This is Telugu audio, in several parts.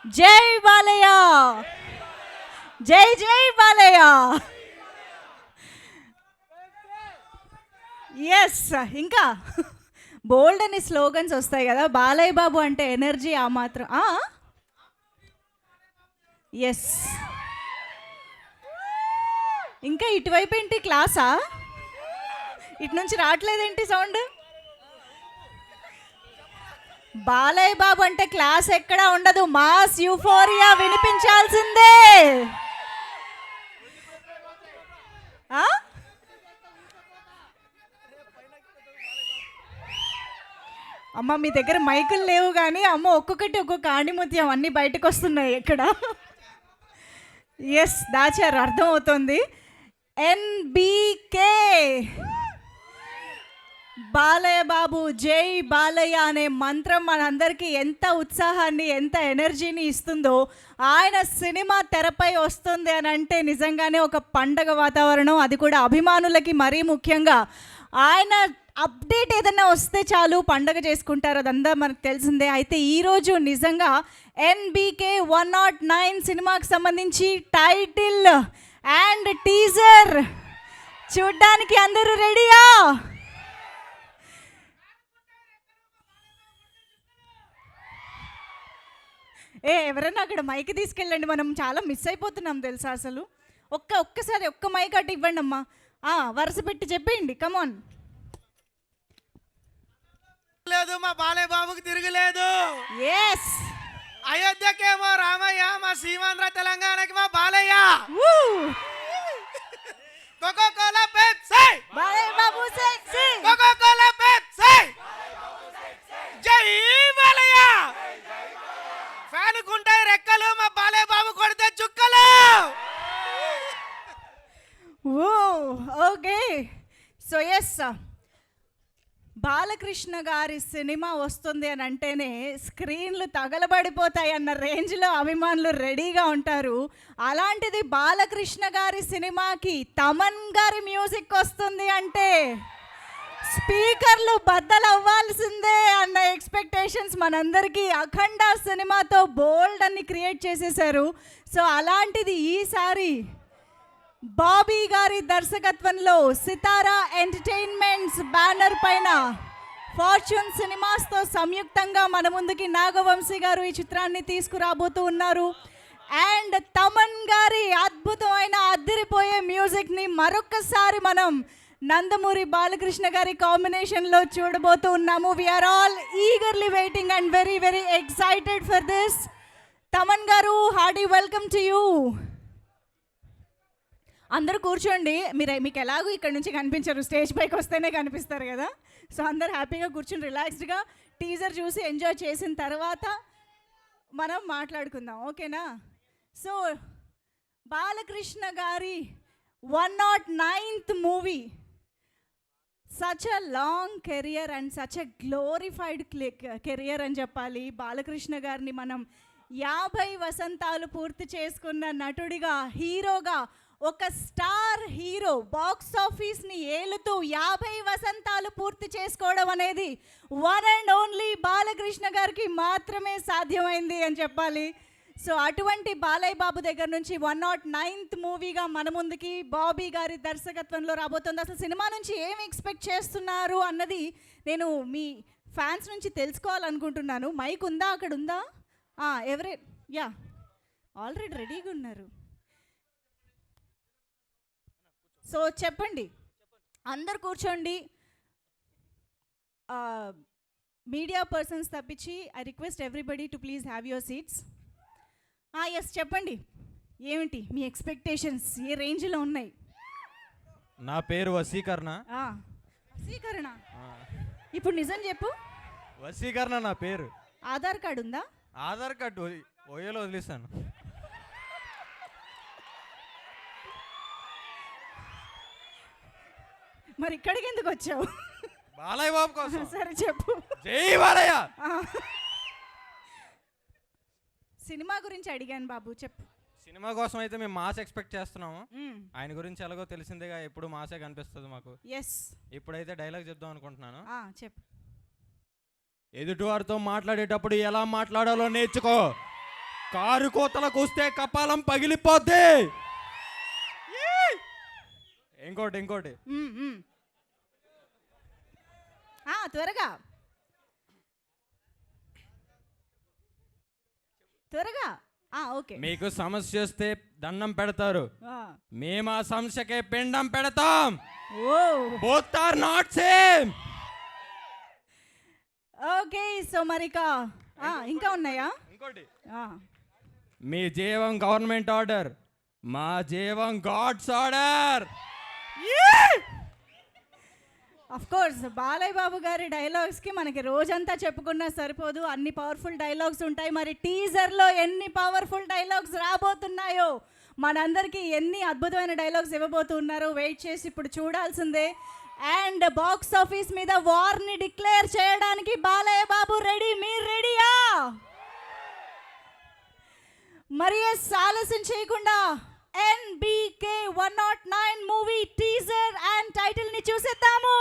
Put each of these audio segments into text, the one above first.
జై బాలయ్య, జై జై బాలయ్య. ఎస్, ఇంకా బోల్డ్ అని స్లోగన్స్ వస్తాయి కదా. బాలయ్య బాబు అంటే ఎనర్జీ ఆ మాత్రం. ఎస్, ఇంకా ఇటువైపు ఏంటి క్లాసా? ఇటు నుంచి రావట్లేదేంటి సౌండ్? బాలయ్య బాబు అంటే క్లాస్ ఎక్కడా ఉండదు, మాస్ యూఫోరియా వినిపించాల్సిందే. అమ్మ మీ దగ్గర మైకులు లేవు కానీ అమ్మ ఒక్కొక్కటి ఒక్కొక్క ఆణిముత్యం అన్నీ బయటకు వస్తున్నాయి ఇక్కడ. ఎస్, దాచారు, అర్థమవుతుంది. ఎన్బికే బాలయ్య బాబు జై బాలయ్య అనే మంత్రం మనందరికీ ఎంత ఉత్సాహాన్ని, ఎంత ఎనర్జీని ఇస్తుందో. ఆయన సినిమా తెరపై వస్తుంది అని అంటే నిజంగానే ఒక పండగ వాతావరణం, అది కూడా అభిమానులకి మరీ ముఖ్యంగా. ఆయన అప్డేట్ ఏదైనా వస్తే చాలు పండగ చేసుకుంటారు, అదంతా మనకు తెలిసిందే. అయితే ఈరోజు నిజంగా ఎన్బికే 109 సినిమాకి సంబంధించి టైటిల్ అండ్ టీజర్ చూడ్డానికి అందరూ రెడీయా? ఎవరైనా అక్కడ మైక్ తీసుకెళ్ళండి, మనం చాలా మిస్ అయిపోతున్నాం తెలుసా అసలు. ఒక్కసారి ఒక్క మైక్ అటు ఇవ్వండి అమ్మా. వరుస పెట్టి చెప్పేయండి, కమాన్. లేదు, మా బాలయ్య బాబుకి తిరగలేదు. ఎస్, అయోధ్యకేమో రామయ్య, మా సీమాంధ్ర తెలంగాణకి మా Balayya. Cocoa Kola Pepsi, Balayya Babu sexy. Cocoa Kola Pepsi, జై బాలయ్య. ఫ్యాన్ కుంటాయి రెక్కలు, మా బాలయ్య బాబు కొడితే చుక్కలు. ఓకే, సో ఎస్, బాలకృష్ణ గారి సినిమా వస్తుంది అని అంటేనే స్క్రీన్లు తగలబడిపోతాయి అన్న రేంజ్లో అభిమానులు రెడీగా ఉంటారు. అలాంటిది బాలకృష్ణ గారి సినిమాకి తమన్ గారి మ్యూజిక్ వస్తుంది అంటే స్పీకర్లు బద్దలవ్వాల్సిందే అన్న ఎక్స్పెక్టేషన్స్ మనందరికీ అఖండ సినిమాతో బోల్డ్ అన్ని క్రియేట్ చేసేశారు. సో అలాంటిది ఈసారి బాబీ గారి దర్శకత్వంలో సితారా ఎంటర్టైన్మెంట్స్ బ్యానర్ పైన ఫార్చ్యూన్ సినిమాస్తో సంయుక్తంగా మన ముందుకి నాగవంశీ గారు ఈ చిత్రాన్ని తీసుకురాబోతూ ఉన్నారు. అండ్ తమన్ గారి అద్భుతమైన అదిరిపోయే మ్యూజిక్ని మరొక్కసారి మనం నందమూరి బాలకృష్ణ గారి కాంబినేషన్లో చూడబోతూ ఉన్నాము. We're all eagerly waiting and very very excited for this. Thaman garu, hearty welcome to you. అందరూ కూర్చోండి, మీకు ఎలాగో ఇక్కడ నుంచి కనిపించరు, స్టేజ్ పైకి వస్తేనే కనిపిస్తారు కదా. సో అందరు హ్యాపీగా కూర్చొని రిలాక్స్డ్గా టీజర్ చూసి ఎంజాయ్ చేసిన తర్వాత మనం మాట్లాడుకుందాం, ఓకేనా? సో బాలకృష్ణ గారి 109th movie, such a long career and such a glorified career అని చెప్పాలి. బాలకృష్ణ గారిని మనం 50 వసంతాలు పూర్తి చేసుకున్న నటుడిగా, హీరోగా, ఒక స్టార్ హీరో బాక్స్ ఆఫీస్ని ఏలుతూ 50 వసంతాలు పూర్తి చేసుకోవడం అనేది వన్ అండ్ ఓన్లీ బాలకృష్ణ గారికి మాత్రమే సాధ్యమైంది అని చెప్పాలి. సో అటువంటి బాలయ్య బాబు దగ్గర నుంచి 109th మూవీగా మన ముందుకి బాబీ గారి దర్శకత్వంలో రాబోతుంది. అసలు సినిమా నుంచి ఏమి ఎక్స్పెక్ట్ చేస్తున్నారు అన్నది నేను మీ ఫ్యాన్స్ నుంచి తెలుసుకోవాలనుకుంటున్నాను. మైక్ ఉందా? అక్కడ ఉందా? ఎవరే? యా, ఆల్రెడీ రెడీగా ఉన్నారు. సో చెప్పండి, అందరు కూర్చోండి. మీడియా పర్సన్స్ తప్పించి I request everybody to please have your seats. Yes, చెప్పండి, ఏమిటి మీ ఎక్స్పెక్టేషన్స్, ఏ రేంజ్లో ఉన్నాయి? నా పేరు వసీకరణ. వసీకరణ? ఇప్పుడు నిజం చెప్పు. వసీకరణ నా పేరు. ఆధార్ కార్డు ఉందా? ఆధార్ కార్డు ఓయోలో వదిలేసాను. మరి ఇక్కడికి ఎందుకు వచ్చావు? బాలయ్య బాబు కోసం. సరే చెప్పు. జై బాలయ్య. సినిమా గురించి అడిగాను బాబు, చెప్పు. సినిమా కోసం అయితే మేము మాస్ ఎక్స్పెక్ట్ చేస్తున్నాము. ఆయన గురించి ఎలాగో తెలిసిందేగా, ఎప్పుడు మాసే కనిపిస్తుంది మాకు. ఎస్, ఇప్పుడైతే డైలాగ్ చెప్దాం అనుకుంటున్నాను. చెప్పు. ఎదుటివారితో మాట్లాడేటప్పుడు ఎలా మాట్లాడాలో నేర్చుకో. కారు కోతలకు వస్తే కపాలం పగిలిపోద్ది. ఇంకోటి త్వరగా ఓకే. మీకు సమస్య వస్తే దండం పెడతారు, మేము ఆ సమస్యకే పిండం పెడతాం. Both are not same. Okay, so మరిక ఇంకా ఉన్నాయా? ఇంకోటి, మీ జీవం గవర్నమెంట్ ఆర్డర్, మా జీవం God's order. Of course Balayya Babu గారి డైలాగ్స్కి మనకి రోజంతా చెప్పుకున్నా సరిపోదు, అన్ని పవర్ఫుల్ డైలాగ్స్ ఉంటాయి. మరి టీజర్లో ఎన్ని పవర్ఫుల్ డైలాగ్స్ రాబోతున్నాయో, మనందరికీ ఎన్ని అద్భుతమైన డైలాగ్స్ ఇవ్వబోతున్నారో వెయిట్ చేసి ఇప్పుడు చూడాల్సిందే. అండ్ బాక్స్ ఆఫీస్ మీద వార్ని డిక్లేర్ చేయడానికి బాలయ్య బాబు రెడీ, మీరు రెడీయా? మరి ఆలస్యం చేయకుండా NBK 109 movie teaser and title ని చూసేద్దాము.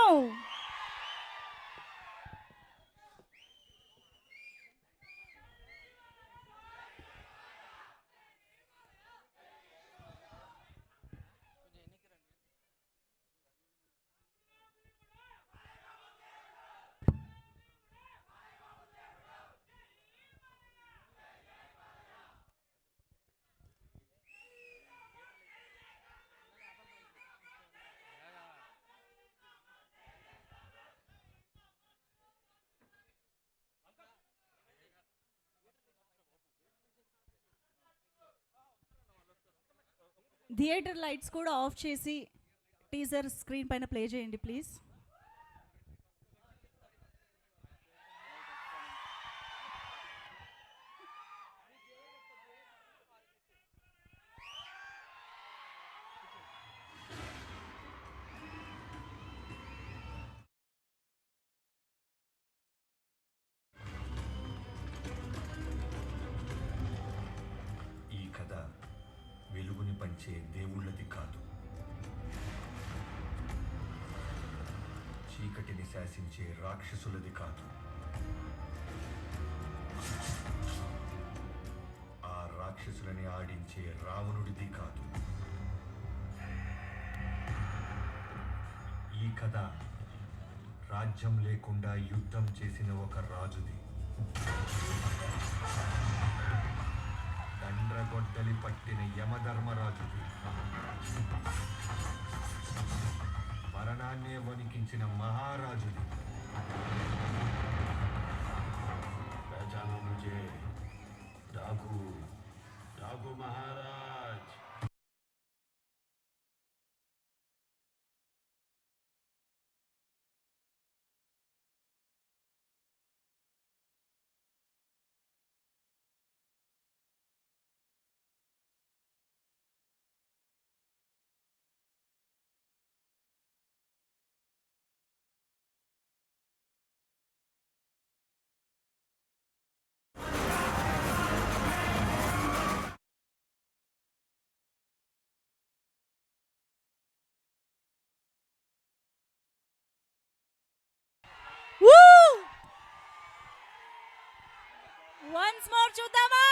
థియేటర్ లైట్స్ కూడా ఆఫ్ చేసి టీజర్ స్క్రీన్ పైన ప్లే చేయండి ప్లీజ్. వెలుగుని పంచే దేవుళ్ళది కాదు, చీకటిని శాసించే రాక్షసులది కాదు, ఆ రాక్షసులని ఆడించే రావణుడిది కాదు. ఈ కథ రాజ్యం లేకుండా యుద్ధం చేసిన ఒక రాజుది, దండ్రగొడ్డలి పట్టిన యమధర్మరాజుది, మరణాన్నే వణికించిన మహారాజుది. ముझे डाकू महाराज. వన్స్ మోర్ చూద్దామా?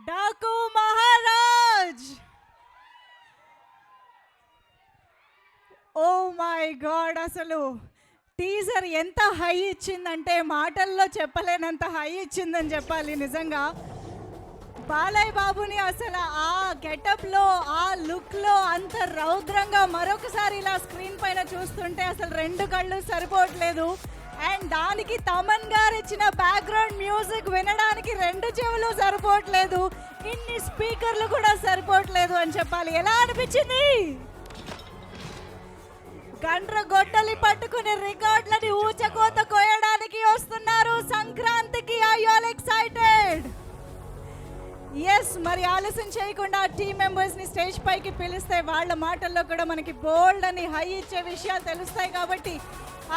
Daaku Maharaj. Oh my god, అసలు టీజర్ ఎంత హై ఇచ్చిందంటే మాటల్లో చెప్పలేనంత హై ఇచ్చిందని చెప్పాలి. నిజంగా బాలయ్య బాబుని అసలు ఆ గెటప్లో, ఆ లుక్లో అంత రౌద్రంగా మరొకసారి ఇలా స్క్రీన్ పైన చూస్తుంటే అసలు రెండు కళ్ళు సరిపోవట్లేదు. అండ్ దానికి తమన్ గారు ఇచ్చిన బ్యాక్గ్రౌండ్ మ్యూజిక్ వినడానికి రెండు చెవులు సరిపోవట్లేదు, ఇన్ని స్పీకర్లు కూడా సరిపోవట్లేదు అని చెప్పాలి. ఎలా అనిపించింది? గండ్ర గొడ్డలి పట్టుకుని రికార్డులని ఊచకోత కోయడానికి వస్తున్నారు సంక్రాంతికి. Are you all excited? Yes, మరి ఆలస్యం చేయకుండా టీం మెంబర్స్ని స్టేజ్ పైకి పిలిస్తే వాళ్ళ మాటల్లో కూడా మనకి బోల్డ్ అని హై ఇచ్చే విషయాలు తెలుస్తాయి. కాబట్టి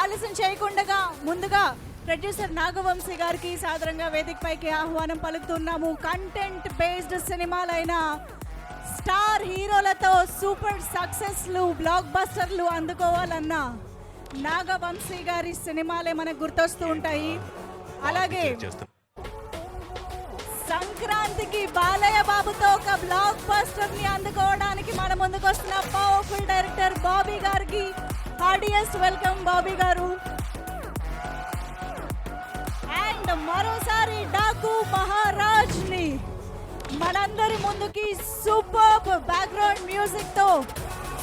ఆలస్యం చేయకుండా ముందుగా ప్రొడ్యూసర్ నాగవంశీ గారికి సాదరంగా వేదిక పైకి ఆహ్వానం పలుకుతున్నాము. కంటెంట్ బేస్డ్ సినిమాలైన స్టార్ హీరోలతో సూపర్ సక్సెస్లు, బ్లాక్ బస్టర్లు అందుకోవాలన్నా నాగవంశీ గారి సినిమాలే మనకు గుర్తొస్తూ ఉంటాయి. అలాగే సంక్రాంతికి బాలయ్య బాబుతో ఒక బ్లాక్ బస్టర్ ని అందుకోవడానికి మన ముందుకు వస్తున్న పవర్ఫుల్ డైరెక్టర్ బాబీ గారికి హార్డియస్ట్ వెల్కమ్ బాబీ గారు. అండ్ మరోసారి డాకు మహారాజ్ ని మనందరి ముందుకి సూపర్బ్ బ్యాక్గ్రౌండ్ మ్యూజిక్ తో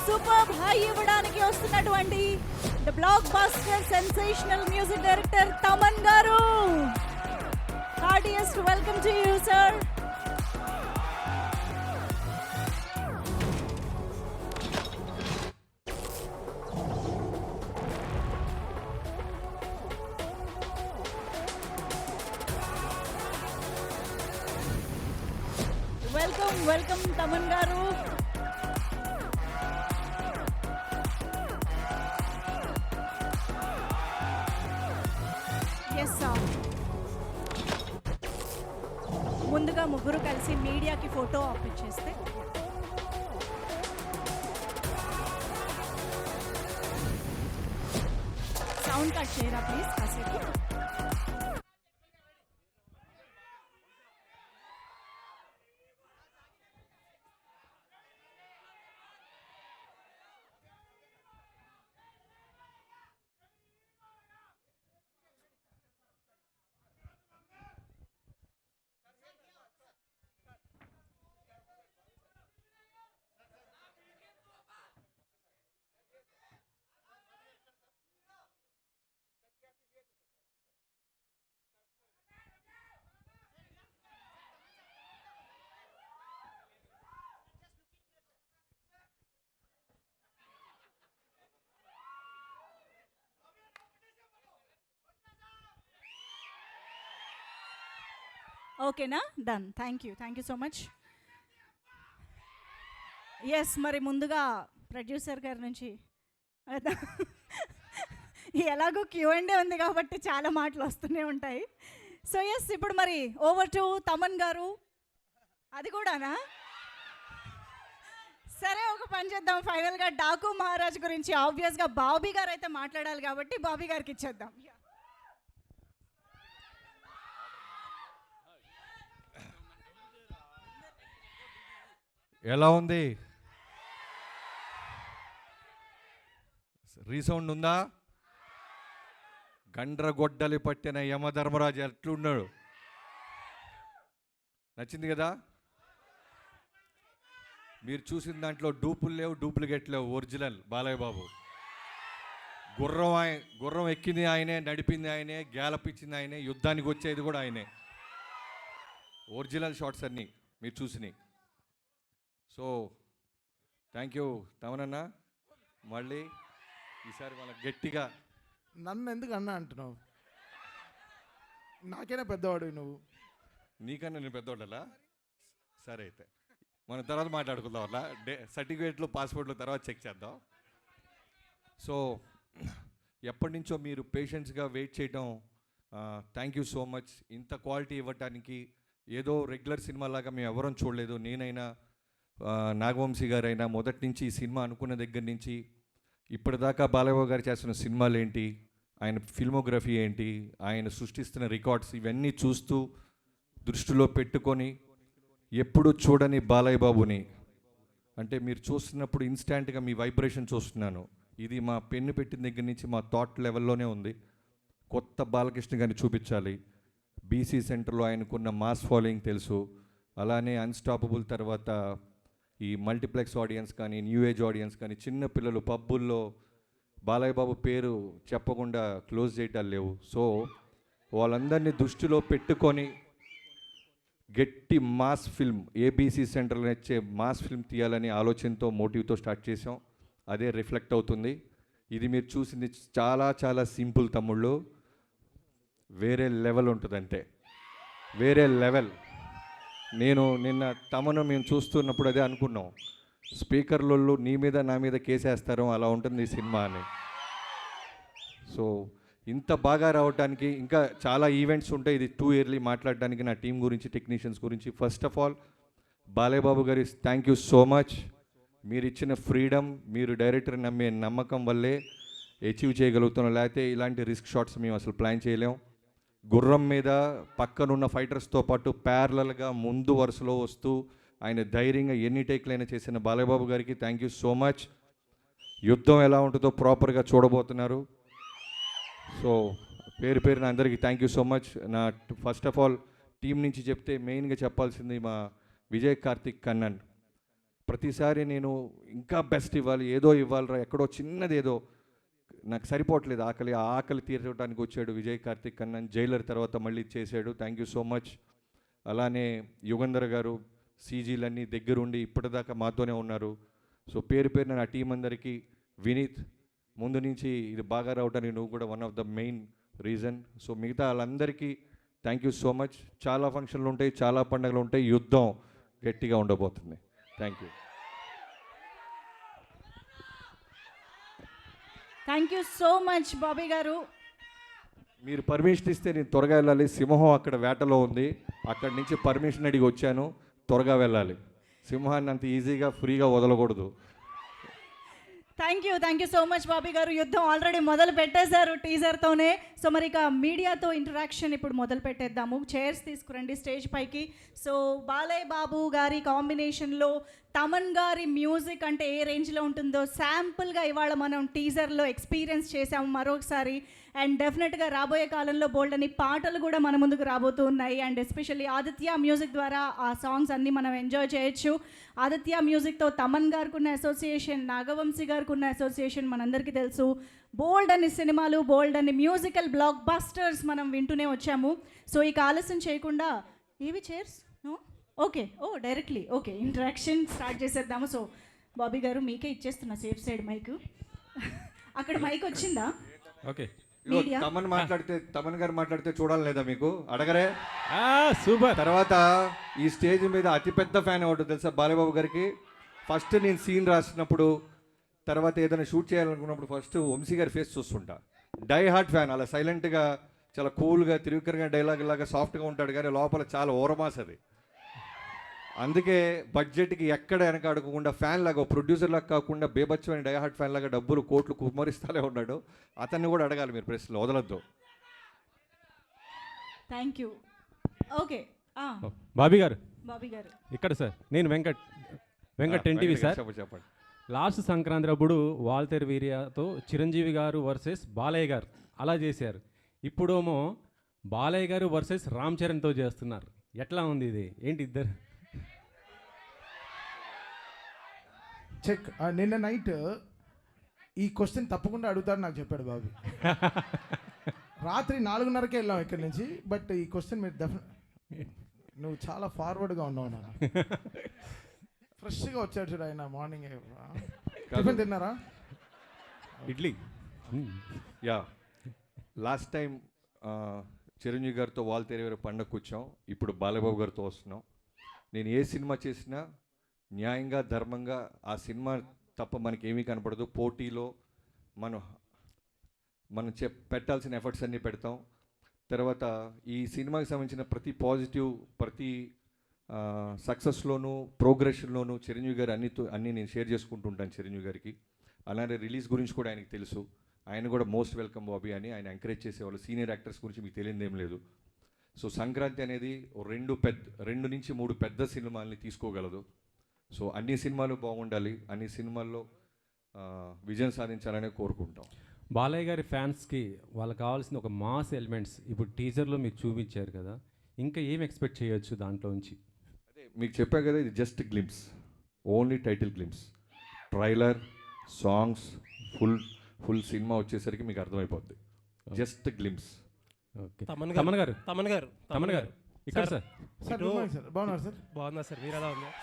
సూపర్బ్ హై ఇవ్వడానికి వస్తున్నటువంటి the block buster sensational music director Thaman గారు. Heartiest welcome to you, sir. Welcome, Taman garu. Yes, sir. ముందుగా ముగ్గురు కలిసి మీడియాకి ఫోటో ఆఫర్ చేస్తే సౌండ్ కట్ చేయరా ప్లీజ్ కాసేపు. ఓకేనా? Done. Thank you so much. Yes, మరి ముందుగా ప్రొడ్యూసర్ గారి నుంచి ఎలాగో క్యూఎండే ఉంది కాబట్టి చాలా మాటలు వస్తూనే ఉంటాయి. సో ఎస్, ఇప్పుడు మరి ఓవర్ టు తమన్ గారు. అది కూడానా? సరే, ఒక పని చేద్దాం. ఫైనల్గా డాకు మహారాజ్ గురించి ఆబ్వియస్గా బాబీ గారు అయితే మాట్లాడాలి కాబట్టి బాబీ గారికి ఇచ్చేద్దాం. ఎలా ఉంది? రీసౌండ్ ఉందా? గండ్రగొడ్డలి పట్టిన యమధర్మరాజు ఎట్లున్నాడు? నచ్చింది కదా? మీరు చూసిన దాంట్లో డూపులు లేవు, డూప్లికేట్ లేవు, ఒరిజినల్ బాలయ్య బాబు. గుర్రం ఎక్కింది ఆయనే, నడిపింది ఆయనే, గ్యాలప్ ఇచ్చింది ఆయనే, యుద్ధానికి వచ్చేది కూడా ఆయనే. ఒరిజినల్ షాట్స్ అన్నీ మీరు చూసినాయి. సో థ్యాంక్ యూ తమనన్న. మళ్ళీ ఈసారి మన గట్టిగా. నన్ను ఎందుకు అన్నా అంటున్నావు? నాకైనా పెద్దవాడు నువ్వు. నీకన్నా నేను పెద్దవాళ్ళలా? సరే, అయితే మనం తర్వాత మాట్లాడుకుందాం. అలా సర్టిఫికేట్లు, పాస్పోర్ట్లు తర్వాత చెక్ చేద్దాం. సో ఎప్పటి నుంచో మీరు పేషెంట్స్గా వెయిట్ చేయడం, థ్యాంక్ యూ సో మచ్. ఇంత క్వాలిటీ ఇవ్వటానికి ఏదో రెగ్యులర్ సినిమాలాగా మేము ఎవరూ చూడలేదు. నేనైనా నాగవంశీ గారైనా మొదటి నుంచి ఈ సినిమా అనుకున్న దగ్గర నుంచి ఇప్పటిదాకా బాలయ్య గారు చేస్తున్న సినిమాలు ఏంటి, ఆయన ఫిల్మోగ్రఫీ ఏంటి, ఆయన సృష్టిస్తున్న రికార్డ్స్ ఇవన్నీ చూస్తూ దృష్టిలో పెట్టుకొని ఎప్పుడు చూడని బాలయ్య బాబుని అంటే మీరు చూస్తున్నప్పుడు ఇన్స్టాంట్గా మీ వైబ్రేషన్ చూస్తున్నాను. ఇది మా పెన్ను పెట్టిన దగ్గర నుంచి మా థాట్ లెవెల్లోనే ఉంది. కొత్త బాలకృష్ణ గారిని చూపించాలి. బీసీ సెంటర్లో ఆయనకున్న మాస్ ఫాలోయింగ్ తెలుసు. అలానే అన్స్టాపబుల్ తర్వాత ఈ మల్టీప్లెక్స్ ఆడియన్స్ కానీ న్యూ ఏజ్ ఆడియన్స్ కానీ చిన్న పిల్లలు పబ్బుల్లో బాలయ్య బాబు పేరు చెప్పకుండా క్లోజ్ చేయటాలు లేవు. సో వాళ్ళందరినీ దృష్టిలో పెట్టుకొని గట్టి మాస్ ఫిల్మ్ ఏబీసీ సెంటర్లో వచ్చే మాస్ ఫిల్మ్ తీయాలని ఆలోచనతో మోటివ్తో స్టార్ట్ చేసాం. అదే రిఫ్లెక్ట్ అవుతుంది. ఇది మీరు చూసింది చాలా చాలా సింపుల్ తమ్ముళ్ళు, వేరే లెవెల్ ఉంటుంది. అంటే వేరే లెవెల్. నేను నిన్న తమను మేము చూస్తున్నప్పుడు అదే అనుకున్నాం, స్పీకర్లలో నీ మీద నా మీద కేసేస్తారో అలా ఉంటుంది ఈ సినిమా అని. సో ఇంత బాగా రావడానికి ఇంకా చాలా ఈవెంట్స్ ఉంటాయి. ఇది టూ ఇయర్లీ మాట్లాడడానికి నా టీం గురించి టెక్నీషియన్స్ గురించి. First of all Balayya Babu గారి థ్యాంక్ యూ సో మచ్. మీరు ఇచ్చిన ఫ్రీడమ్, మీరు డైరెక్టర్ నమ్మే నమ్మకం వల్లే అచీవ్ చేయగలుగుతున్నాం. లేకపోతే ఇలాంటి రిస్క్ షాట్స్ మేము అసలు ప్లాన్ చేయలేం. గుర్రం మీద పక్కనున్న ఫైటర్స్తో పాటు ప్యారలల్గా ముందు వరుసలో వస్తూ ఆయన ధైర్యంగా ఎన్ని టేక్లైనా చేసిన బాలయ్య బాబు గారికి థ్యాంక్ యూ సో మచ్. యుద్ధం ఎలా ఉంటుందో ప్రాపర్గా చూడబోతున్నారు. సో పేరు పేరున అందరికీ థ్యాంక్ యూ సో మచ్. నా ఫస్ట్ ఆఫ్ ఆల్ టీం నుంచి చెప్తే మెయిన్గా చెప్పాల్సింది మా విజయ్ కార్తిక్ కన్నన్. ప్రతిసారి నేను ఇంకా బెస్ట్ ఇవ్వాలి, ఏదో ఇవ్వాలిరా, ఎక్కడో చిన్నది ఏదో నాకు సరిపోవట్లేదు ఆకలి, ఆ ఆకలి తీర్చడానికి వచ్చాడు విజయ్ కార్తిక్ కన్నన్. జైలర్ తర్వాత మళ్ళీ చేశాడు. Thank you so much. అలానే యుగంధర్ గారు సీజీలన్నీ దగ్గరుండి ఇప్పటిదాకా మాతోనే ఉన్నారు. సో పేరు పేరున నా టీం అందరికీ, వినీత్ ముందు నుంచి ఇది బాగా రావడానికి నువ్వు కూడా one of the main reason. So మిగతా వాళ్ళందరికీ థ్యాంక్ యూ సో మచ్. చాలా ఫంక్షన్లు ఉంటాయి, చాలా పండుగలు ఉంటాయి, యుద్ధం గట్టిగా ఉండబోతుంది. Thank you. Thank you so much Bobby గారు. మీరు పర్మిషన్ ఇస్తే నేను త్వరగా వెళ్ళాలి. సింహం అక్కడ వేటలో ఉంది, అక్కడి నుంచి పర్మిషన్ అడిగి వచ్చాను. త్వరగా వెళ్ళాలి. సింహాన్ని అంత ఈజీగా ఫ్రీగా వదలకూడదు. Thank you so much Bobby గారు. యుద్ధం ఆల్రెడీ మొదలు పెట్టేశారు టీజర్తోనే. సో మరి ఇక మీడియాతో ఇంటరాక్షన్ ఇప్పుడు మొదలు పెట్టేద్దాము. చైర్స్ తీసుకురండి స్టేజ్ పైకి. సో బాలయ్య బాబు గారి కాంబినేషన్లో తమన్ గారి మ్యూజిక్ అంటే ఏ రేంజ్లో ఉంటుందో శాంపుల్గా ఇవాళ మనం టీజర్లో ఎక్స్పీరియన్స్ చేసాము మరొకసారి. అండ్ డెఫినెట్గా రాబోయే కాలంలో బోల్డ్ అని పాటలు కూడా మన ముందుకు రాబోతూ ఉన్నాయి. అండ్ ఎస్పెషల్లీ ఆదిత్య మ్యూజిక్ ద్వారా ఆ సాంగ్స్ అన్నీ మనం ఎంజాయ్ చేయొచ్చు. ఆదిత్య మ్యూజిక్తో తమన్ గారికి ఉన్న అసోసియేషన్, నాగవంశీ గారికి ఉన్న అసోసియేషన్ మనందరికీ తెలుసు. బోల్డ్ అని సినిమాలు, బోల్డ్ అని మ్యూజికల్ బ్లాక్ బస్టర్స్ మనం వింటూనే వచ్చాము. సో ఇక ఆలస్యం చేయకుండా ఏవి chairs no okay directly okay interaction start చేసేద్దాము. సో బాబీ గారు మీకే ఇచ్చేస్తున్నా సేఫ్ సైడ్ మైక్. అక్కడ మైక్ వచ్చిందా? ఓకే. తమన్ గారు మాట్లాడితే చూడాలి లేదా మీకు? అడగరే. సూపర్. తర్వాత ఈ స్టేజ్ మీద అతిపెద్ద ఫ్యాన్ ఎవరు తెలుసా బాలయ్య బాబు గారికి? ఫస్ట్ నేను సీన్ రాసినప్పుడు, తర్వాత ఏదైనా షూట్ చేయాలనుకున్నప్పుడు ఫస్ట్ వంశీ గారి ఫేస్ చూస్తుంటా. Die heart fan. అలా సైలెంట్గా చాలా కూల్గా తిరుగుకరగా డైలాగ్ లాగా సాఫ్ట్గా ఉంటాడు, కానీ లోపల చాలా ఓరమాస్ అది. అందుకే బడ్జెట్కి ఎక్కడ వెనక అడగకుండా ఫ్యాన్ లాగా, ప్రొడ్యూసర్ లాగా కాకుండా బేబచ్చమైన డైహార్ట్ ఫ్యాన్ లాగా డబ్బులు కోట్లు కుమ్మరిస్తానే ఉన్నాడు. అతన్ని కూడా అడగాలి మీరు, ప్రశ్నలు వదలొద్దు. Thank you. ఓకే బాబీ గారు ఇక్కడ సార్, నేను వెంకట్ ఎన్టీవీ సార్. చెప్పండి. లాస్ట్ సంక్రాంతి అప్పుడు వాల్తేరు వీర్యతో చిరంజీవి గారు వర్సెస్ బాలయ్య గారు అలా చేశారు. ఇప్పుడేమో బాలయ్య గారు వర్సెస్ రామ్ చరణ్తో చేస్తున్నారు. ఎట్లా ఉంది ఇది? ఏంటి ఇద్దరు? చెక్. నిన్న నైట్ ఈ క్వశ్చన్ తప్పకుండా అడుగుతాడు నాకు చెప్పాడు బాబు. రాత్రి 4:30కే వెళ్ళాం ఇక్కడి నుంచి. బట్ ఈ క్వశ్చన్ మీరు నువ్వు చాలా ఫార్వర్డ్గా ఉన్నావు నాన్న. ఫ్రెష్గా వచ్చాడు చూడు ఆయన. మార్నింగ్ టిఫిన్ తిన్నారా? Idli. Yeah, last time Chiranjeevi గారితో వాల్తేరు పండగ కూర్చోం. ఇప్పుడు బాలయ్యబాబు గారితో వస్తున్నాం. నేను ఏ సినిమా చేసినా న్యాయంగా, ధర్మంగా ఆ సినిమా తప్ప మనకి ఏమీ కనపడదు. పోటీలో మనం పెట్టాల్సిన ఎఫర్ట్స్ అన్నీ పెడతాం. తర్వాత ఈ సినిమాకి సంబంధించిన ప్రతి పాజిటివ్, ప్రతి సక్సెస్లోనూ, ప్రోగ్రెషన్లోనూ చిరంజీవి గారు అన్నీ నేను షేర్ చేసుకుంటూ ఉంటాను చిరంజీవి గారికి. అలానే రిలీజ్ గురించి కూడా ఆయనకి తెలుసు. ఆయన కూడా మోస్ట్ వెల్కమ్ బాబీ అని ఆయన ఎంకరేజ్ చేసేవాళ్ళు. సీనియర్ యాక్టర్స్ గురించి మీకు తెలియదు ఏం లేదు. సో సంక్రాంతి అనేది రెండు నుంచి మూడు పెద్ద సినిమాల్ని తీసుకోగలదు. సో అన్ని సినిమాలు బాగుండాలి, అన్ని సినిమాల్లో విజయం సాధించాలని కోరుకుంటాం. బాలయ్య గారి ఫ్యాన్స్కి వాళ్ళకి కావాల్సిన ఒక మాస్ ఎలిమెంట్స్ ఇప్పుడు టీజర్లో మీరు చూపించారు కదా, ఇంకా ఏం ఎక్స్పెక్ట్ చేయొచ్చు దాంట్లోంచి? అదే మీకు చెప్పా కదా, ఇది just glimpse, only title glimpse. Trailer, songs, full cinema వచ్చేసరికి మీకు అర్థమైపోద్ది. Just glimpse. Okay. Thaman Thaman గారు గారు ఇక్కడ sir. Sir good morning sir, బాగున్నారు సార్? బాగున్నా సార్, మీరు ఎలా ఉన్నారు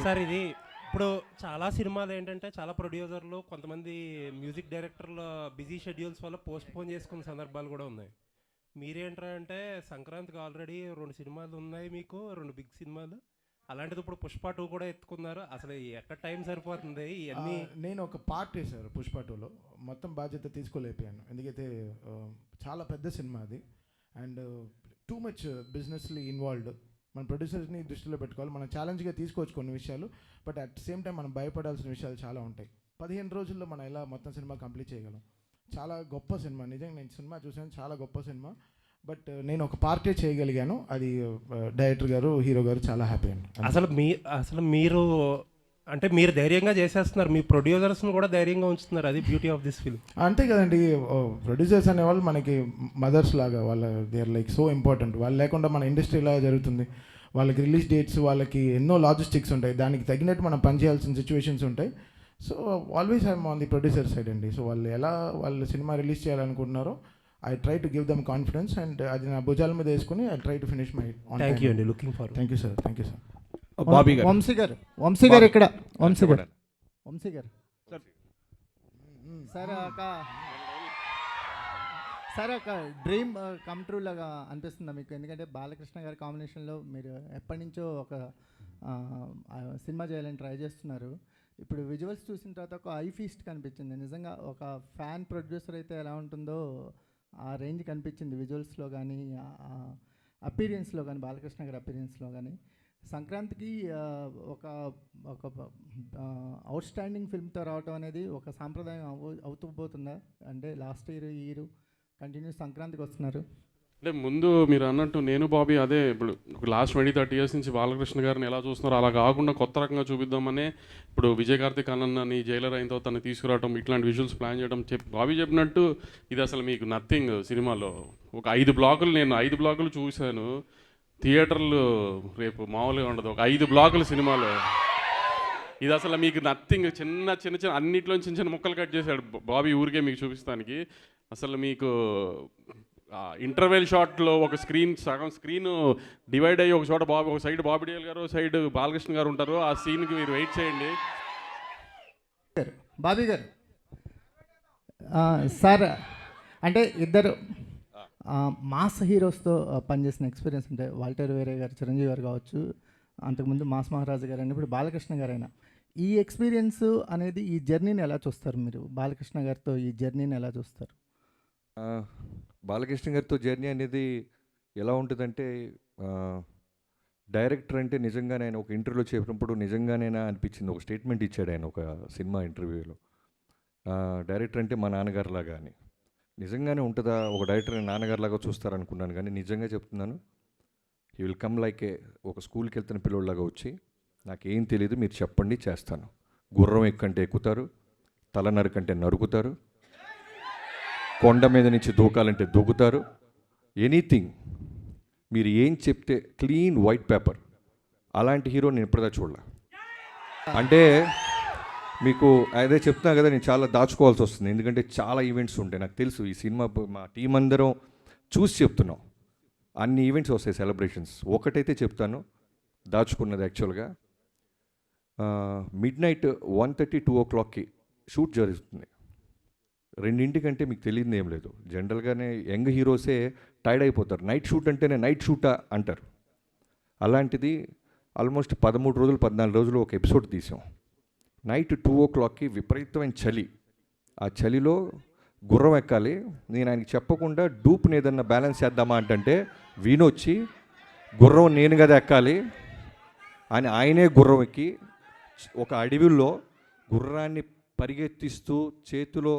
సార్? ఇది ఇప్పుడు చాలా సినిమాలు ఏంటంటే చాలా ప్రొడ్యూసర్లు, కొంతమంది మ్యూజిక్ డైరెక్టర్ల బిజీ షెడ్యూల్స్ వల్ల పోస్ట్ పోన్ చేసుకున్న సందర్భాలు కూడా ఉన్నాయి. మీరేంటారా అంటే సంక్రాంతికి ఆల్రెడీ 2 సినిమాలు ఉన్నాయి, మీకు 2 బిగ్ సినిమాలు. అలాంటిది ఇప్పుడు పుష్ప 2 కూడా ఎత్తుకున్నారు. అసలు ఎక్కడ టైం సరిపోతుంది ఇవన్నీ? నేను ఒక పార్ట్ వేశారు పుష్ప 2లో, మొత్తం బాధ్యత తీసుకోలేకపోయాను. ఎందుకైతే చాలా పెద్ద సినిమా అది, అండ్ టూ మచ్ బిజినెస్లీ ఇన్వాల్వ్డ్. మన ప్రొడ్యూసర్స్ని దృష్టిలో పెట్టుకోవాలి, మనం ఛాలెంజ్గా తీసుకోవచ్చు కొన్ని విషయాలు, బట్ అట్ సేమ్ టైం మనం భయపడాల్సిన విషయాలు చాలా ఉంటాయి. 15 రోజుల్లో మనం ఎలా మొత్తం సినిమా కంప్లీట్ చేయగలం. చాలా గొప్ప సినిమా, నిజంగా నేను సినిమా చూసాను, చాలా గొప్ప సినిమా. బట్ నేను ఒక పార్టీ చేయగలిగాను, అది డైరెక్టర్ గారు, హీరో గారు చాలా హ్యాపీ అండి. అసలు మీరు అంటే మీరు ధైర్యంగా చేసేస్తున్నారు, మీ ప్రొడ్యూసర్స్ని కూడా ధైర్యంగా ఉంచుతున్నారు. అది బ్యూటీ ఆఫ్ దిస్ ఫిల్మ్. అంతే కదండి, ప్రొడ్యూసర్స్ అనేవాళ్ళు మనకి మదర్స్ లాగా, వాళ్ళ they are like so important. వాళ్ళు లేకుండా మన ఇండస్ట్రీ ఇలా జరుగుతుంది. వాళ్ళకి రిలీజ్ డేట్స్, వాళ్ళకి ఎన్నో లాజిస్టిక్స్ ఉంటాయి, దానికి తగినట్టు మనం పనిచేయాల్సిన సిచ్యువేషన్స్ ఉంటాయి. So always I'm on the producer side అండి. సో వాళ్ళు సినిమా రిలీజ్ చేయాలనుకుంటున్నారో I try to give them confidence, and అది నా భుజాల మీద వేసుకుని I try to finish my. Thank you అండి, looking for. Thank you sir, thank you sir. Vamsi గారు ఇక్కడ, వంశీ గారు సార్ ఒక డ్రీమ్ కమ్ ట్రూ లాగా అనిపిస్తుందా మీకు? ఎందుకంటే బాలకృష్ణ గారి కాంబినేషన్లో మీరు ఎప్పటి నుంచో ఒక సినిమా చేయాలని ట్రై చేస్తున్నారు. ఇప్పుడు విజువల్స్ చూసిన తర్వాత ఒక ఐ ఫీస్ట్ కనిపించింది. నిజంగా ఒక ఫ్యాన్ ప్రొడ్యూసర్ అయితే ఎలా ఉంటుందో ఆ రేంజ్ కనిపించింది విజువల్స్లో కానీ, అపీరియన్స్లో కానీ, బాలకృష్ణ గారి అపీరియన్స్లో కానీ. సంక్రాంతికి ఒక అవుట్ స్టాండింగ్ ఫిల్మ్తో రావటం అనేది ఒక సాంప్రదాయం అవుతూ పోతుందా? అంటే లాస్ట్ ఇయర్ ఈ ఇయర్ కంటిన్యూ సంక్రాంతికి వస్తున్నారు. అంటే ముందు మీరు అన్నట్టు నేను బాబీ అదే ఇప్పుడు లాస్ట్ 20-30 ఇయర్స్ నుంచి బాలకృష్ణ గారిని ఎలా చూస్తున్నారో అలా కాకుండా కొత్త రకంగా చూపిద్దామనే ఇప్పుడు విజయ్ కార్తిక్ అన్నని జైలర్ అయిన తర్వాత తను తీసుకురావడం, ఇట్లాంటి విజువల్స్ ప్లాన్ చేయడం. బాబీ చెప్పినట్టు ఇది అసలు మీకు నథింగ్. సినిమాలో ఒక 5 బ్లాకులు, నేను 5 బ్లాకులు చూశాను. థియేటర్లు రేపు మామూలుగా ఉండదు, ఒక 5 బ్లాకులు సినిమాలో. ఇది అసలు మీకు నథింగ్. చిన్న అన్నిట్లో చిన్న ముక్కలు కట్ చేశాడు బాబీ ఊరికే మీకు చూపిస్తానికి. అసలు మీకు ఇంటర్వెల్ షాట్లో ఒక సగం స్క్రీన్ డివైడ్ అయ్యి ఒక చోట ఒక సైడ్ బాబీ డియోల్ గారు, సైడ్ బాలకృష్ణ గారు ఉంటారు. ఆ సీన్కి మీరు వెయిట్ చేయండి. బాబీ గారు సార్, అంటే ఇద్దరు మాస్ హీరోస్తో పనిచేసిన ఎక్స్పీరియన్స్ ఉంటాయి. వాల్టర్ వేరే గారు, చిరంజీవి గారు కావచ్చు, అంతకుముందు మాస్ మహారాజు గారు అయినా, ఇప్పుడు బాలకృష్ణ గారైనా. ఈ ఎక్స్పీరియన్స్ అనేది, ఈ జర్నీని ఎలా చూస్తారు మీరు? బాలకృష్ణ గారితో ఈ జర్నీని ఎలా చూస్తారు? బాలకృష్ణ గారితో జర్నీ అనేది ఎలా ఉంటుందంటే, డైరెక్టర్ అంటే నిజంగానే ఆయన ఒక ఇంటర్వ్యూలో చెప్పినప్పుడు నిజంగానేనా అనిపించింది. ఒక స్టేట్మెంట్ ఇచ్చాడు ఆయన ఒక సినిమా ఇంటర్వ్యూలో, డైరెక్టర్ అంటే మా నాన్నగారులాగా అని. నిజంగానే ఉంటుందా ఒక డైరెక్టర్ నాన్నగారులాగా చూస్తారనుకున్నాను, కానీ నిజంగా చెప్తున్నాను, హీ విల్ కమ్ లైక్ ఒక స్కూల్కి వెళ్తున్న పిల్లోళ్ళలాగా వచ్చి, నాకేం తెలియదు మీరు చెప్పండి చేస్తాను. గుర్రం ఎక్కంటే ఎక్కుతారు, తల నరుకంటే నరుకుతారు, కొండ మీద నుంచి దూకాలంటే దూకుతారు, ఎనీథింగ్ మీరు ఏం చెప్తే క్లీన్ వైట్ పేపర్. అలాంటి హీరో నేను ఎప్పుడుదా చూడలే. అంటే మీకు అదే చెప్తున్నా కదా, నేను చాలా దాచుకోవాల్సి వస్తుంది, ఎందుకంటే చాలా ఈవెంట్స్ ఉంటాయి. నాకు తెలుసు ఈ సినిమా మా టీం అందరం చూసి చెప్తున్నాం, అన్ని ఈవెంట్స్ వస్తాయి, సెలబ్రేషన్స్. ఒకటైతే చెప్తాను, దాచుకున్నది యాక్చువల్గా మిడ్నైట్ 1:30, 2 o'clockకి షూట్ జరుగుతుంది. 2 మీకు తెలియదు ఏం లేదు. జనరల్గానే యంగ్ హీరోసే టైర్డ్ అయిపోతారు, నైట్ షూట్ అంటేనే నైట్ షూటా అంటారు. అలాంటిది ఆల్మోస్ట్ 13 రోజులు 14 రోజులు ఒక ఎపిసోడ్ తీసాం. నైట్ 2 o'clockకి విపరీతమైన చలి, ఆ చలిలో గుర్రం ఎక్కాలి. నేను ఆయనకి చెప్పకుండా డూప్ని ఏదన్నా బ్యాలెన్స్ చేద్దామా అంటే వీణొచ్చి గుర్రం నేను కదా ఎక్కాలి అని ఆయనే గుర్రం ఎక్కి ఒక అడవిలో గుర్రాన్ని పరిగెత్తిస్తూ చేతిలో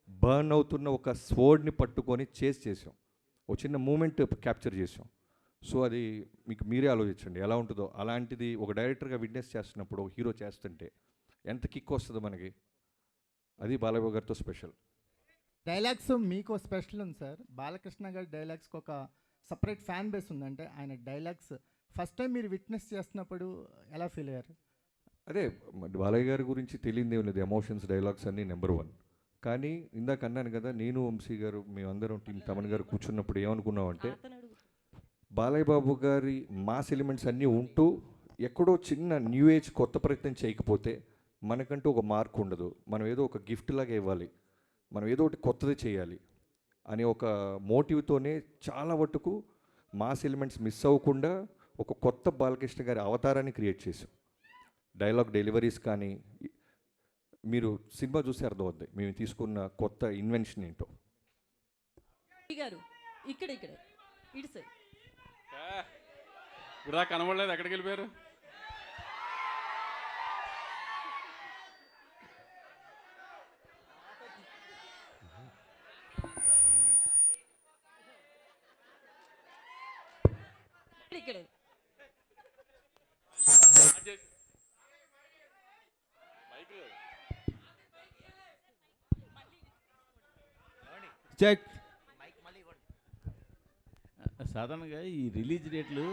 బర్న్ అవుతున్న ఒక స్వోర్డ్ని పట్టుకొని చేసాం. ఒక చిన్న మూమెంట్ క్యాప్చర్ చేసాం. సో అది మీకు మీరే ఆలోచించండి ఎలా ఉంటుందో. అలాంటిది ఒక డైరెక్టర్గా విట్నెస్ చేస్తున్నప్పుడు ఒక హీరో చేస్తుంటే ఎంత కిక్ వస్తుందో మనకి. అది బాలయ్య గారితో స్పెషల్. డైలాగ్స్ మీకు స్పెషల్ ఉంది సార్. బాలకృష్ణ గారి డైలాగ్స్కి ఒక సపరేట్ ఫ్యాన్ బేస్ ఉందంటే ఆయన డైలాగ్స్ ఫస్ట్ టైం మీరు విట్నెస్ చేస్తున్నప్పుడు ఎలా ఫీల్ అయ్యారు? అదే బాలయ్య గారి గురించి తెలియదేం లేదు, ఎమోషన్స్ డైలాగ్స్ అన్నీ నెంబర్ 1. కానీ ఇందాక అన్నాను కదా, నేను వంశీ గారు మేమందరం టీం తమన్ గారు కూర్చున్నప్పుడు ఏమనుకున్నామంటే బాలయ్య బాబు గారి మాస్ ఎలిమెంట్స్ అన్నీ ఉంటూ ఎక్కడో చిన్న న్యూ ఏజ్ కొత్త ప్రయత్నం చేయకపోతే మనకంటూ ఒక మార్క్ ఉండదు. మనం ఏదో ఒక గిఫ్ట్ లాగా ఇవ్వాలి, మనం ఏదో ఒకటి కొత్తది చేయాలి అనే ఒక మోటివ్తోనే చాలా మటుకు మాస్ ఎలిమెంట్స్ మిస్ అవ్వకుండా ఒక కొత్త బాలకృష్ణ గారి అవతారాన్ని క్రియేట్ చేసాం. డైలాగ్ డెలివరీస్ కానీ మీరు సినిమా చూసి అర్థమవుద్ది మేము తీసుకున్న కొత్త ఇన్వెన్షన్ ఏంటో. గారు ఇక్కడ ఇటు సైడ్ ఇలా కనబడలేదు, ఎక్కడికి వెళ్ళిపోయారు? ఇక్కడ చెక్. సాధారణంగా ఈ రిలీజ్ డేట్లు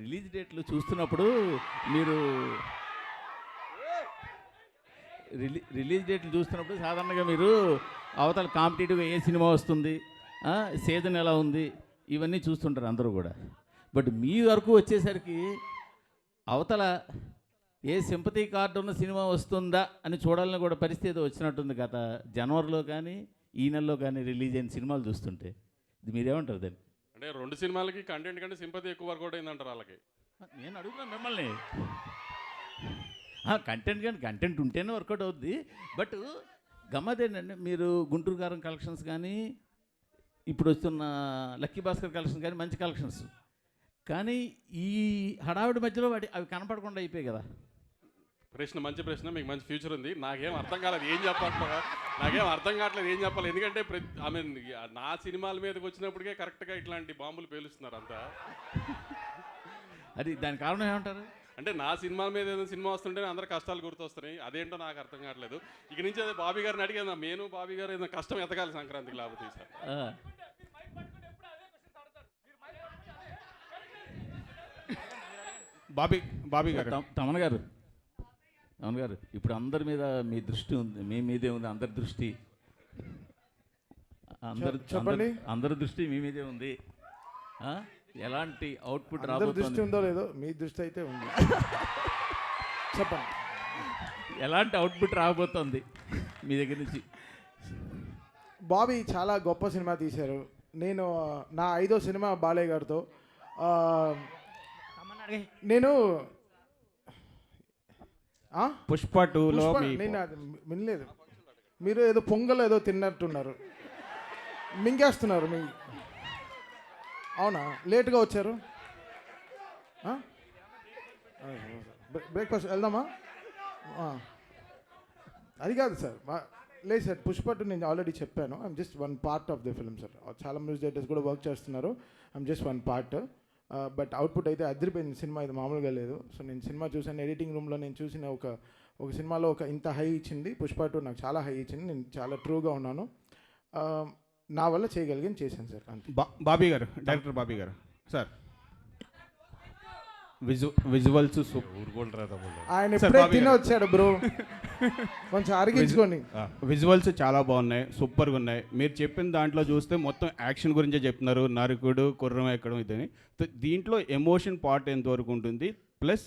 రిలీజ్ డేట్లు చూస్తున్నప్పుడు మీరు రిలీజ్ డేట్లు చూస్తున్నప్పుడు సాధారణంగా మీరు అవతల కాంపిటేటివ్గా ఏ సినిమా వస్తుంది, సీజన్ ఎలా ఉంది, ఇవన్నీ చూస్తుంటారు అందరూ కూడా. బట్ మీ వరకు వచ్చేసరికి అవతల ఏ సింపతి కార్డు ఉన్న సినిమా వస్తుందా అని చూడాలని కూడా పరిస్థితి వచ్చినట్టుంది గత జనవరిలో కానీ ఈ నెలలో కానీ రిలీజ్ అయిన సినిమాలు చూస్తుంటే. ఇది మీరేమంటారు దాన్ని? అంటే 2 సినిమాలకి కంటెంట్ కంటే సింపతి ఎక్కువ వర్కౌట్ అయిందంటారు వాళ్ళకి. నేను అడుగుతున్నాను మిమ్మల్ని. కంటెంట్ కానీ కంటెంట్ ఉంటేనే వర్కౌట్ అవుద్ది. బట్ గమ్మత్ ఏంటంటే మీరు గుంటూరు గారం కలెక్షన్స్ కానీ ఇప్పుడు వస్తున్న లక్కీ భాస్కర్ కలెక్షన్స్ కానీ మంచి కలెక్షన్స్, కానీ ఈ హడావిడి మధ్యలో అవి కనపడకుండా అయిపోయాయి కదా. ప్రశ్న మంచి ప్రశ్న, మీకు మంచి ఫ్యూచర్ ఉంది. నాకేం అర్థం కాలేదు ఏం చెప్పాలి, నాకేం అర్థం కావట్లేదు ఏం చెప్పాలి. ఎందుకంటే ఐ మీన్ నా సినిమాల మీదకి వచ్చినప్పటికే కరెక్ట్గా ఇట్లాంటి బాంబులు పేలుస్తున్నారు అంతా. అది దాని కారణం ఏమంటారు? అంటే నా సినిమాల మీద ఏదైనా సినిమా వస్తుంటేనే అందరు కష్టాలు గుర్తొస్తున్నాయి. అదేంటో నాకు అర్థం కావట్లేదు. ఇక నుంచి అదే బాబీ గారిని అడిగాను, నేను బాబీ గారు ఏదైనా కష్టం ఎతకాలి సంక్రాంతికి లేకపోతే సార్. బాబీ గారు తమన్ గారు ఇప్పుడు అందరి మీద మీ దృష్టి ఉంది, మీ మీదే ఉంది అందరి దృష్టి. అందరి దృష్టి మీ మీదే ఉంది. ఎలాంటి అవుట్పుట్ రాబోతుంది? దృష్టి ఉందో లేదో మీ దృష్టి అయితే ఉంది. చెప్పండి, ఎలాంటి అవుట్పుట్ రాబోతుంది మీ దగ్గర నుంచి? బాబీ చాలా గొప్ప సినిమా తీశారు. నేను నా 5వ సినిమా బాలయ్య గారితో. నేను పుష్ప 2లో నేను అది వినలేదు. మీరు ఏదో పొంగల్ ఏదో తిన్నట్టున్నారు, మింగేస్తున్నారు. అవునా, లేట్గా వచ్చారు? బ్రేక్ఫాస్ట్ వెళ్దామా? అది కాదు సార్, లేదు సార్. పుష్ప 2 నేను ఆల్రెడీ చెప్పాను. I'm just 1 part of the film sir. చాలా మ్యూజిక్ డైరెక్టర్స్ కూడా వర్క్ చేస్తున్నారు. I'm just 1 part. But output అయితే అదిరిపోయింది. సినిమా ఇది మామూలుగా లేదు. సో నేను సినిమా చూసాను, ఎడిటింగ్ రూమ్లో నేను చూసిన ఒక సినిమాలో ఇంత హై ఇచ్చింది పుష్ప 2 నాకు చాలా హై ఇచ్చింది. నేను చాలా ట్రూగా ఉన్నాను. నా వల్ల చేయగలిగాను, చేశాను సార్. అంతే. బాబీ గారు, డైరెక్టర్ బాబీ గారు సార్, విజువల్స్ ఆయన ఇప్పుడే తిని వచ్చాడు బ్రో, కొంచెం అరిగించుకోండి. విజువల్స్ చాలా బాగున్నాయి, సూపర్గా ఉన్నాయి. మీరు చెప్పిన దాంట్లో చూస్తే మొత్తం యాక్షన్ గురించే చెప్తున్నారు, నరుకుడు కుర్రం ఎక్కడం ఇదని. దీంట్లో ఎమోషన్ పార్ట్ ఎంతవరకు ఉంటుంది, ప్లస్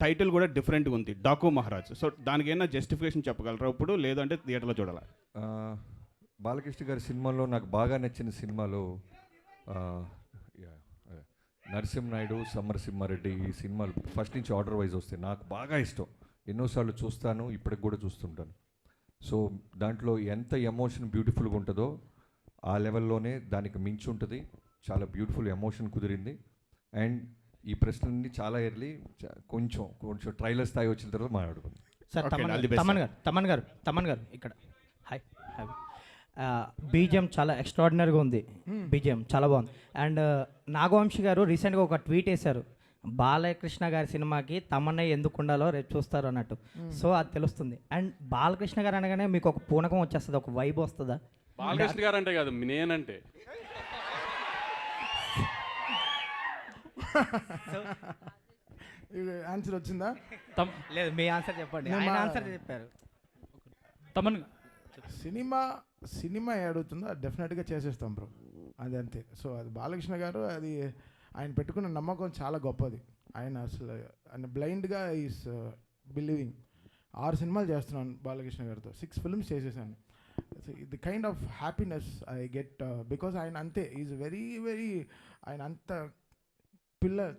టైటిల్ కూడా డిఫరెంట్గా ఉంది, డాకు మహారాజ్. సో దానికి ఏమైనా జస్టిఫికేషన్ చెప్పగలరా ఇప్పుడు, లేదంటే థియేటర్లో చూడాలా? బాలకృష్ణ గారి సినిమాలో నాకు బాగా నచ్చిన సినిమాలో నరసింహనాయుడు, సమరసింహారెడ్డి ఈ సినిమాలు ఫస్ట్ నుంచి ఆర్డర్ వైజ్ వస్తాయి. నాకు బాగా ఇష్టం, ఎన్నోసార్లు చూస్తాను, ఇప్పటికి కూడా చూస్తుంటాను. సో దాంట్లో ఎంత ఎమోషన్ బ్యూటిఫుల్గా ఉంటుందో ఆ లెవెల్లోనే దానికి మించి ఉంటుంది. చాలా బ్యూటిఫుల్ ఎమోషన్ కుదిరింది. అండ్ ఈ ప్రశ్నలన్నీ చాలా ఎర్లీ, కొంచెం కొంచెం ట్రైలర్ స్థాయి వచ్చిన తర్వాత మాట్లాడుకుందాం. Sir Okay, Thaman all the best, Thaman గారు ఇక్కడ హాయ్ హాయ్ బీజిఎం చాలా ఎక్స్ట్రాడినరీగా ఉంది, బీజిఎం చాలా బాగుంది. అండ్ నాగవంశి గారు రీసెంట్గా ఒక ట్వీట్ వేశారు, బాలకృష్ణ గారి సినిమాకి తమన్నే ఎందుకు ఉండాలో రేపు చూస్తారు అన్నట్టు. సో అది తెలుస్తుంది. అండ్ బాలకృష్ణ గారు అనగానే మీకు ఒక పూనకం వచ్చేస్తుంది, ఒక వైబ్ వస్తుందా? బాలకృష్ణ గారు అంటే కాదు, నేనంటే ఆన్సర్ వచ్చిందా? లేదు, మీ ఆన్సర్ చెప్పండి. ఆయన ఆన్సర్ చెప్పారు. తమన్ సినిమా అడుగుతుందో డెఫినెట్గా చేసేస్తాం బ్రో, అది అంతే. సో అది బాలకృష్ణ గారు, అది ఆయన పెట్టుకున్న నమ్మకం చాలా గొప్పది. ఆయన అసలు ఆయన బ్లైండ్గా ఈస్ బిలీవింగ్. 6 సినిమాలు చేస్తున్నాను బాలకృష్ణ గారితో, 6 ఫిల్మ్స్ చేసేసాను. The kind of happiness I get because ఆయన అంతే, ఈజ్ వెరీ ఆయన అంత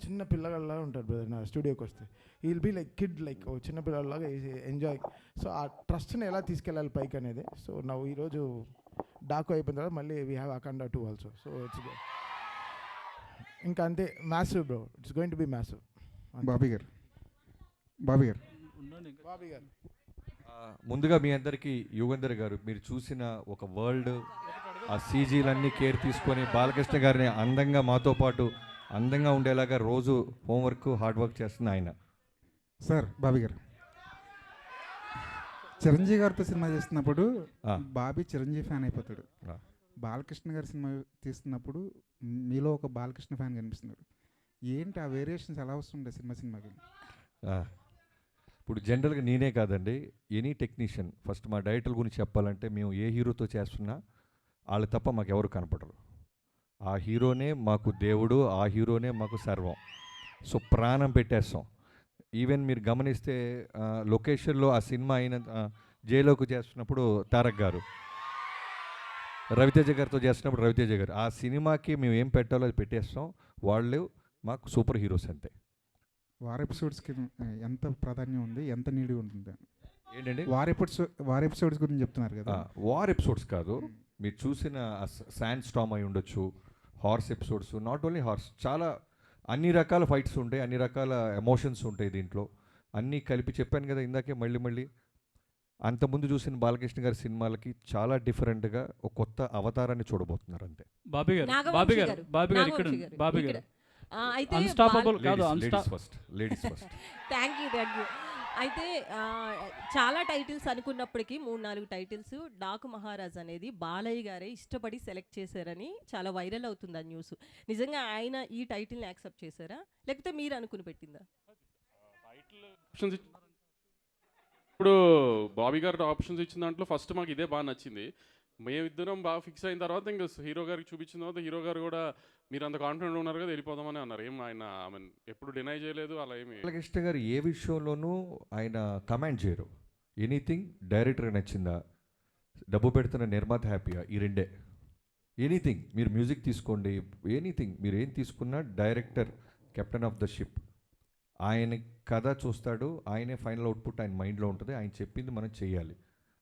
చిన్న పిల్లగాళ్ళ ఉంటారు బ్రదర్. నా స్టూడియోకి వస్తే he will be like kid, like ఓ చిన్న పిల్లలాగా ఎంజాయ్. సో ఆ ట్రస్ట్ని ఎలా తీసుకెళ్ళాలి పైకి అనేది. సో నా ఈరోజు డాకు అయిపోయిన తర్వాత మళ్ళీ we have Akhanda 2 also. So it's ఇంకా అంతే, massive bro, it's going to be massive. Bobby గారు ముందుగా మీ అందరికీ యుగంధర్ గారు, మీరు చూసిన ఒక వరల్డ్, ఆ సీజీలన్నీ కేర్ తీసుకొని బాలకృష్ణ గారిని అందంగా మాతో పాటు అందంగా ఉండేలాగా రోజు హోంవర్క్ హార్డ్ వర్క్ చేస్తున్న ఆయన. సార్ బాబీ గారు, చిరంజీవి గారితో సినిమా చేస్తున్నప్పుడు బాబీ చిరంజీవి ఫ్యాన్ అయిపోతాడు. బాలకృష్ణ గారి సినిమా తీస్తున్నప్పుడు మీలో ఒక బాలకృష్ణ ఫ్యాన్ కనిపిస్తున్నాడు. ఏంటి ఆ వేరియేషన్స్ ఎలా వస్తుండే సినిమాకి? ఇప్పుడు జనరల్గా నేనే కాదండి, ఎనీ టెక్నీషియన్ ఫస్ట్ మా డైరెక్టర్ గురించి చెప్పాలంటే, మేము ఏ హీరోతో చేస్తున్నా వాళ్ళు తప్ప మాకు ఎవరు కనపడరు. ఆ హీరోనే మాకు దేవుడు, ఆ హీరోనే మాకు సర్వం. సో ప్రాణం పెట్టేస్తాం. ఈవెన్ మీరు గమనిస్తే లొకేషన్లో ఆ సినిమా అయిన జైలోకి చేస్తున్నప్పుడు తారక్ గారు, రవితేజ గారితో చేస్తున్నప్పుడు రవితేజ గారు, ఆ సినిమాకి మేము ఏం పెట్టాలో అది పెట్టేస్తాం. వాళ్ళు మాకు సూపర్ హీరోస్ అంతే. వార్ ఎపిసోడ్స్కి ఎంత ప్రాధాన్యం ఉంది, ఎంత నీడి ఉంటుంది ఏంటండి? వార్ ఎపిసోడ్స్ గురించి చెప్తున్నారు కదా. వార్ ఎపిసోడ్స్ కాదు, మీరు చూసిన శాండ్ స్టామ్ అయి ఉండొచ్చు, horse episodes, not only horse, చాలా అన్ని రకాల ఫైట్స్ ఉంటాయి, అన్ని రకాల ఎమోషన్స్ ఉంటాయి దీంట్లో. అన్నీ కలిపి చెప్పాను కదా ఇందాకే, మళ్ళీ అంతకుముందు చూసిన బాలకృష్ణ గారి సినిమాలకి చాలా డిఫరెంట్గా ఒక కొత్త అవతారాన్ని చూడబోతున్నారు అంతే. బాబీ గారు అన్స్టాపబుల్ కాదు, లేడీస్ ఫస్ట్. Thank you. అయితే చాలా టైటిల్స్ అనుకున్నప్పటికీ 3-4 టైటిల్స్ డాకు మహారాజ్ అనేది బాలయ్య గారే ఇష్టపడి సెలెక్ట్ చేశారని చాలా వైరల్ అవుతుంది ఆ న్యూస్. నిజంగా ఆయన ఈ టైటిల్ని యాక్సెప్ట్ చేశారా, లేకపోతే మీరు అనుకుని పెట్టిందా? ఇప్పుడు బాబీ గారు ఆప్షన్స్ ఇచ్చిన దాంట్లో ఫస్ట్ మాకు ఇదే బాగా నచ్చింది. మేమిద్దరం బాగా ఫిక్స్ అయిన తర్వాత ఇంకా హీరో గారికి చూపించిన తర్వాత హీరో గారు కూడా మీరు అంత కాన్ఫిడెంట్ ఉన్నారు కదా వెళ్ళిపోదామని అన్నారు. ఏం ఆయన ఎప్పుడు డినై చేయలేదు అలా ఏమి. బాలకృష్ణ గారు ఏ విషయంలోనూ ఆయన కమెంట్ చేయరు. ఎనీథింగ్ డైరెక్టర్ నచ్చిందా, డబ్బు పెడుతున్న నిర్మాత హ్యాపీయా, ఈ రెండే. ఎనీథింగ్ మీరు మ్యూజిక్ తీసుకోండి, ఎనీథింగ్ మీరు ఏం తీసుకున్నా director captain of the ship. ఆయన కథ చూస్తాడు, ఆయనే ఫైనల్ అవుట్పుట్ ఆయన మైండ్లో ఉంటుంది, ఆయన చెప్పింది మనం చేయాలి,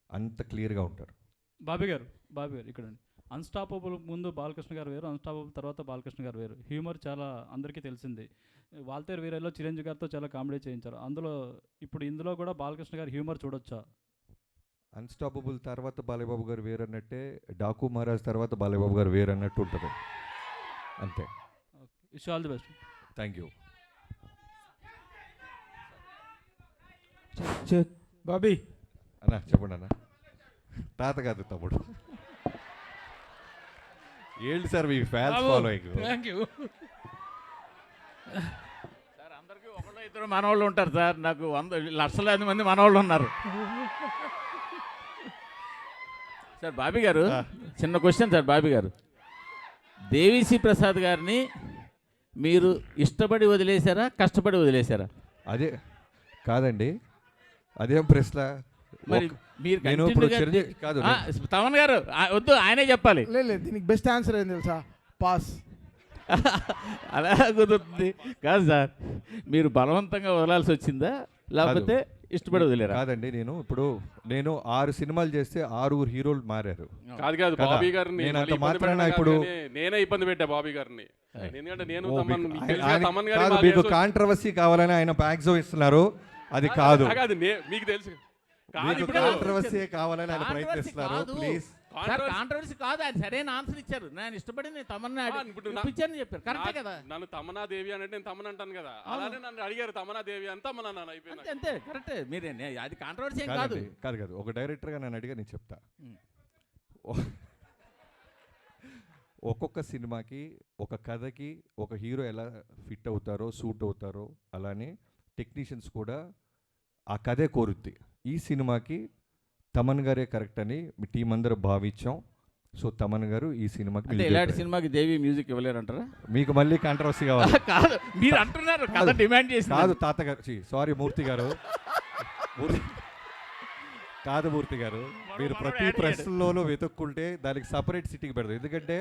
అంత క్లియర్గా ఉంటారు. బాబీ గారు ఇక్కడ అన్స్టాపబుల్ ముందు బాలకృష్ణ గారు వేరు, అన్స్టాపబుల్ తర్వాత బాలకృష్ణ గారు వేరు. హ్యూమర్ చాలా అందరికీ తెలిసింది. వాల్తేరు వీరలో చిరంజీవి గారితో చాలా కామెడీ చేయించారు. ఇందులో కూడా బాలకృష్ణ గారి హ్యూమర్ చూడొచ్చా? అన్స్టాపబుల్ తర్వాత బాలయ్యబాబు గారు వేరు అన్నట్టే, డాకు మహారాజ్ తర్వాత బాలయ్యబాబు గారు వేరు అన్నట్టు ఉంటుంది అంతే. Wish all the best. Thank you. Bobby అన్నా చెప్పండి అన్న. తాత కాదు తమ్ముడు. ఏంటి sir me fans following? Thank you sir. అందరికీ 1-2 మనవాళ్ళు ఉంటారు సార్, నాకు 100 లక్షలాది మంది మనవాళ్ళు ఉన్నారు సార్. బాబీ గారు చిన్న క్వశ్చన్ సార్. బాబీ గారు, దేవిశ్రీ ప్రసాద్ గారిని మీరు ఇష్టపడి వదిలేశారా, కష్టపడి వదిలేశారా? అదే కాదండి, అదేం ప్రశ్న. మరి మీరు కాదు తమన్ గారు వద్దు, ఆయనే చెప్పాలి. లేదు, దీనికి బెస్ట్ ఆన్సర్ ఏం తెలుసా? పాస్. అలా కుదురుతుంది కాదు సార్. మీరు బలవంతంగా వదలాల్సి వచ్చిందా, లేకపోతే ఇష్టపడి వదిలేరా? కాదండి, నేను 6 సినిమాలు చేస్తే 6 హీరోలు మారారు. కాదు కదా? బాబీ గారిని నేను అంత మళ్ళీ ఇబ్బంది మాత్రాన పెట్టడం ఇప్పుడు కాదు కానీ నేనే ఇబ్బంది పెట్టా బాబీ గారిని. ఎందుకంటే నేను ఓ, తమన్ మీకు- మీకు తెలుసుగా ఆయన- తమన్ గారి కాదు, బాగా మీకు చేస్తూ- కాంట్రవర్సీ కావాలని ఆయన బ్యాగ్జో ఇస్తున్నారు. అది కాదు, కాదు మీకు తెలుసు మీకు కాంట్రవర్సీ కావాలని ఆయన ప్రయత్నిస్తున్నారు. ప్లీజ్ కాంట్రవర్సీ కాదు, అది సరైన ఆన్సర్ ఇచ్చారు. నేను ఇష్టపడింది తమన్నా ఇప్పించారని చెప్పారు. కరెక్టే కదా? నన్ను తమన్నా దేవి అంటే నేను తమన్ అంటాను కదా, అలానే నన్ను అడిగారు తమన్నా దేవి అని తమన్నా నన్ను అయిపోయింది. అంతే కరెక్టే. మీరే అది కాంట్రవర్సీ ఏం కాదు. కాదు కాదు కాదు ఒక డైరెక్టర్గా నన్ను అడిగా నేను చెప్తా. ఒక్కొక్క సినిమాకి ఒక కథకి ఒక హీరో ఎలా ఫిట్ అవుతారో సూట్ అవుతారో అలానే టెక్నీషియన్స్ కూడా ఆ కథే కోరుద్ది. ఈ సినిమాకి తమన్ గారే కరెక్ట్ అని మీ టీం అందరూ భావించాం. సో తమన్ గారు ఈ సినిమాకి అంటే ఇలాంటి సినిమాకి దేవి మ్యూజిక్ ఇవ్వలేరంటారా? మీకు మళ్ళీ కాంట్రవర్సీ కావాలి? కాదు, మీరు అంటున్నారు కథ డిమాండ్ చేసి. కాదు తాతగారు, సారీ మూర్తి గారు, కాదు మూర్తి గారు, మీరు ప్రతి ప్రశ్నలోనూ వెతుక్కుంటే దానికి సపరేట్ సిటీకి పెడతాం. ఎందుకంటే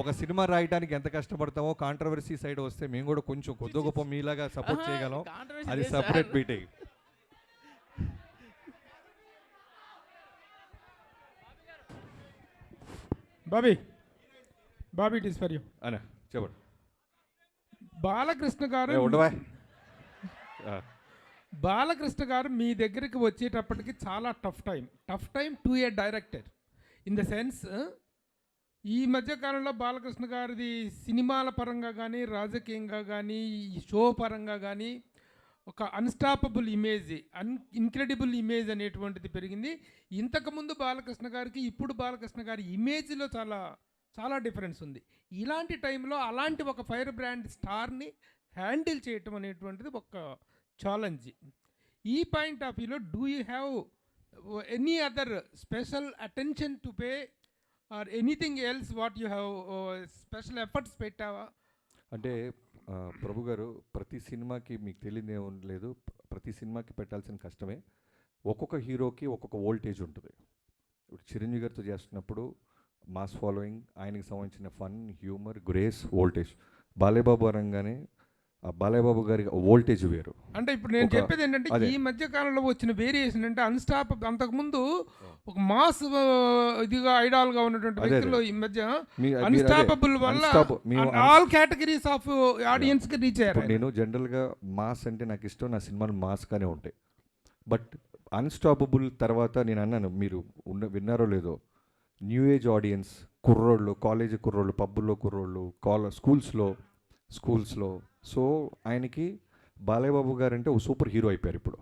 ఒక సినిమా రాయడానికి ఎంత కష్టపడతామో కాంట్రవర్సీ సైడ్ వస్తే మేము కూడా కొంచెం కొద్ది గొప్ప మీలాగా సపోర్ట్ చేయగలం. అది separate meeting. Bobby it is for you అనే చెప్పండి. బాలకృష్ణ గారు ఉండవా? బాలకృష్ణ గారు మీ దగ్గరికి వచ్చేటప్పటికి చాలా tough time to A director. In the sense ఈ మధ్యకాలంలో బాలకృష్ణ గారిది సినిమాల పరంగా కానీ రాజకీయంగా కానీ ఈ షో పరంగా కానీ ఒక అన్స్టాపబుల్ ఇమేజ్, ఇన్క్రెడిబుల్ ఇమేజ్ అనేటువంటిది పెరిగింది. ఇంతకుముందు బాలకృష్ణ గారికి ఇప్పుడు బాలకృష్ణ గారి ఇమేజ్లో చాలా చాలా డిఫరెన్స్ ఉంది. ఇలాంటి టైంలో అలాంటి ఒక ఫైర్ బ్రాండ్ స్టార్ని హ్యాండిల్ చేయటం అనేటువంటిది ఒక ఛాలెంజ్. ఈ పాయింట్ ఆఫ్ వ్యూలో do you have any other special attention to pay or anything else what you have special efforts పెట్టావా? అంటే ప్రభు గారు, ప్రతి సినిమాకి మీకు తెలియదు ఏమీ లేదు, ప్రతి సినిమాకి పెట్టాల్సిన కష్టమే. ఒక్కొక్క హీరోకి ఒక్కొక్క వోల్టేజ్ ఉంటుంది. ఇప్పుడు చిరంజీవి గారితో చేస్తున్నప్పుడు మాస్ ఫాలోయింగ్, ఆయనకి సంబంధించిన fun, humour, grace, voltage. Balayya babu అనగానే ఆ బాలయ్యబాబు గారి వోల్టేజ్ వేరు. అంటే ఇప్పుడు నేను చెప్పేది ఏంటంటే ఈ మధ్య కాలంలో వచ్చిన వేరియేషన్ అంటే అంతకుముందు ఒక మాస్ ఇదిగా ఐడాల్గా ఉన్నటువంటి వ్యక్తులు ఈ మధ్య అన్స్టాపబుల్ వల్ల ఆల్ కేటగిరీస్ ఆఫ్ ఆడియన్స్కి రీచ్ అయ్యారు. నేను జనరల్గా మాస్ అంటే నాకు ఇష్టం, నా సినిమాలు మాస్గానే ఉంటాయి. బట్ అన్స్టాపబుల్ తర్వాత నేను అన్నాను, మీరు విన్నారో లేదో, న్యూ ఏజ్ ఆడియన్స్, కుర్రోళ్ళు, కాలేజీ కుర్రోళ్ళు, పబ్బుల్లో కుర్రోళ్ళు, స్కూల్స్లో. సో ఆయనకి బాలయ్యబాబు గారు అంటే ఒక సూపర్ హీరో అయిపోయారు ఇప్పుడు.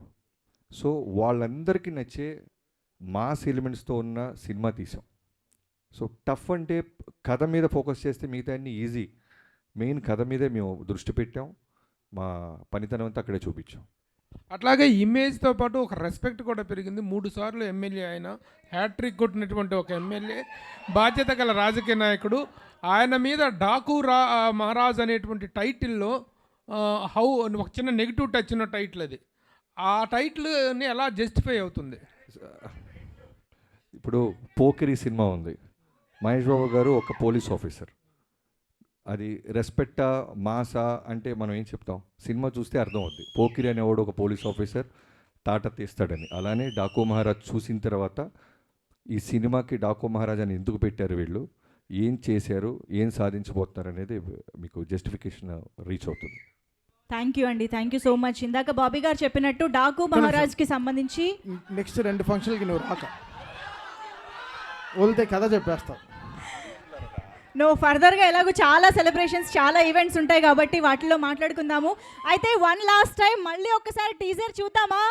సో వాళ్ళందరికీ నచ్చే మాస్ ఎలిమెంట్స్తో ఉన్న సినిమా తీసాం. సో టఫ్ అంటే కథ మీద ఫోకస్ చేస్తే మిగతా అన్నీ ఈజీ. మెయిన్ కథ మీదే మేము దృష్టి పెట్టాం, మా పనితనం అంతా అక్కడే చూపించాం. అట్లాగే ఇమేజ్తో పాటు ఒక రెస్పెక్ట్ కూడా పెరిగింది. 3 సార్లు ఎమ్మెల్యే ఆయన, హ్యాట్రిక్ కొట్టినటువంటి ఒక ఎమ్మెల్యే, బాధ్యత గల రాజకీయ నాయకుడు. ఆయన మీద డాకు మహారాజ్ అనేటువంటి టైటిల్లో ఒక చిన్న నెగిటివ్ టచ్ ఉన్న టైటిల్ అది. ఆ టైటిల్ని ఎలా జస్టిఫై అవుతుంది? ఇప్పుడు పోకిరి సినిమా ఉంది, మహేష్ బాబు గారు ఒక పోలీస్ ఆఫీసర్. అది రెస్పెక్టా మాసా అంటే మనం ఏం చెప్తాం? సినిమా చూస్తే అర్థం అవుద్ది. పోకిరి అనేవాడు ఒక పోలీస్ ఆఫీసర్ తాట తీస్తాడని. అలానే డాకు మహారాజ్ చూసిన తర్వాత ఈ సినిమాకి డాకు మహారాజ్ అని ఎందుకు పెట్టారు, వీళ్ళు ఏం చేశారు, ఏం సాధించబోతున్నారు అనేది మీకు జస్టిఫికేషన్ రీచ్ అవుతుంది. థ్యాంక్ యూ అండి, థ్యాంక్ యూ సో మచ్. ఇందాక బాబీ గారు చెప్పినట్టు డాకు మహారాజ్కి సంబంధించి నెక్స్ట్ 2 ఫంక్షన్లకి నువ్వు రాక వదిలితే కథ చెప్పేస్తావు. నువ్వు ఫర్దర్గా ఎలాగో చాలా సెలబ్రేషన్స్, చాలా ఈవెంట్స్ ఉంటాయి కాబట్టి వాటిలో మాట్లాడుకుందాము. అయితే వన్ లాస్ట్ టైం మళ్ళీ ఒక్కసారి టీజర్ చూద్దామా?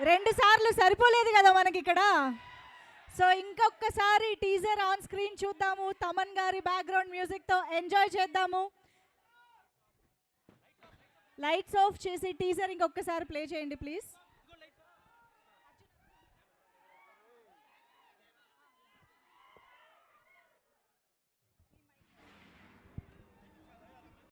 2 సార్లు సరిపోలేదు కదా మనకి ఇక్కడ. సో ఇంకొకసారి టీజర్ ఆన్ స్క్రీన్ చూద్దాము. తమన్ గారి బ్యాక్గ్రౌండ్ మ్యూజిక్తో ఎంజాయ్ చేద్దాము. లైట్స్ ఆఫ్ చేసి టీజర్ ఇంకొకసారి ప్లే చేయండి ప్లీజ్.